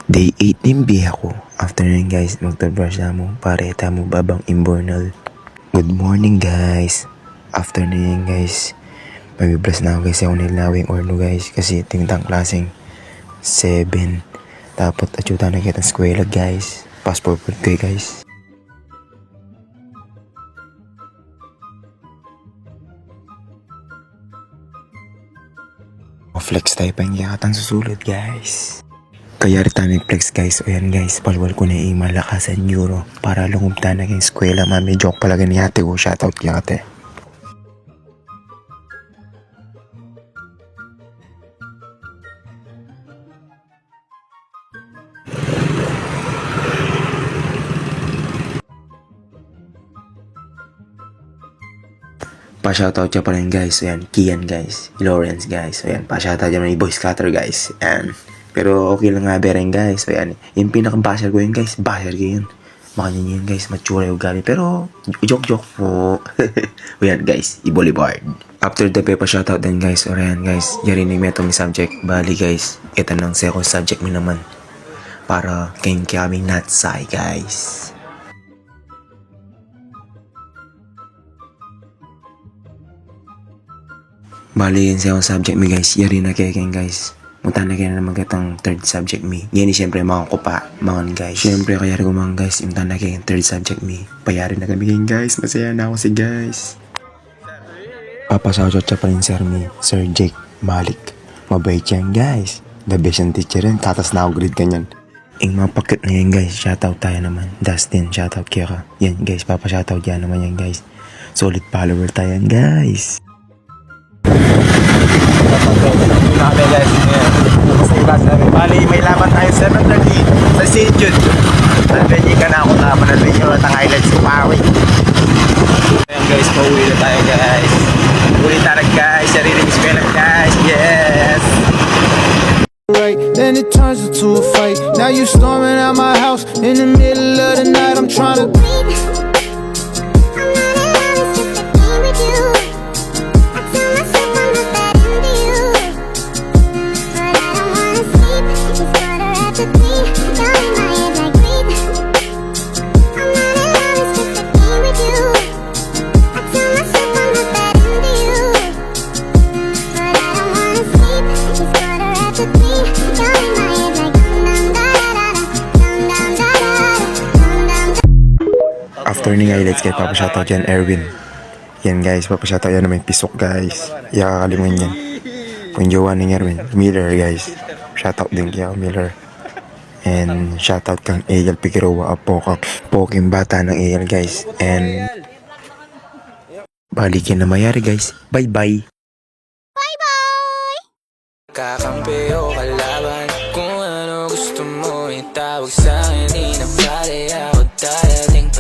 Day 8 din biya ko. After nun guys, mag-toothbrush na mo para ita mo babang imbornal. Good morning guys. After nun guys, mabibras na ako guys ako nilawing orno guys kasi tingtang klaseng 7. Dapat atyuta na kita eskwela guys. Passport ko guys. Flex tayo pa yung yakatan susulit guys. Kaya rin tayo flex guys. O yan guys, palwal ko na yung malakasan euro para lungubta na yung eskwela. Mami joke pala ganyan ate ko. Shoutout kaya ate. Pa-shoutout siya pa rin guys. So yan, Kian guys. Lawrence guys. So yan, pa-shoutout siya may voice cutter guys. Yan. Pero okay lang nga rin guys. So yan, yung pinakang-basher ko yun guys. Basher ko yun. Makanya yun guys, mature yung gabi. Pero, joke po. O yan guys, i-boulevard. After the pa shoutout din guys. O yan guys, yarinig mo itong subject. Bali guys, ito ng second subject mo naman. Para kayong kaming natsay guys. Bali yun sa subject mi guys, yari na kayo guys. Munta na kayo na naman katang third subject mi. Yan siyempre mga kupa, mga guys. Siyempre kaya rin mga guys, munta na kayo third subject mi. Payari na kami guys, masaya na ako si guys. Papasawchot siya pa rin sir mi, Sir Jake Malik. Mabait yan guys. The best yung teacher rin, katas na ako grade kanyan. Yung mga pakit na yan guys, shoutout tayo naman. Dustin, shoutout kaya ka. Yan guys, papashoutout yan naman yan guys. Solid follower tayo yan guys. Namin guys, sa class namin. Bali, may laban tayo 7:30 sa St. Jude. Nalbenyi ka na ako naman, nalbenyi ko natang highlights si Pawi. Ayan guys, pauwi na tayo guys. Uwi tayo guys, sariling eskwela guys, yes! Right, then it turns into a fight. Now you storming out my house in the middle of the night. I'm trying to After ni highlights kay papashoutout yan Erwin. Yan guys, papashoutout yan na may pisok guys. Iyakakaliman yan. Kung jowa ni Erwin, Miller guys. Shoutout din kaya Miller. And shoutout kang Eyal Figueroa Apoka. Poking bata ng Eyal guys. And balikin na mayari guys. Bye bye. Kakampi o kalaban, kung ano gusto mo itawag sa'kin, di na pare ako darating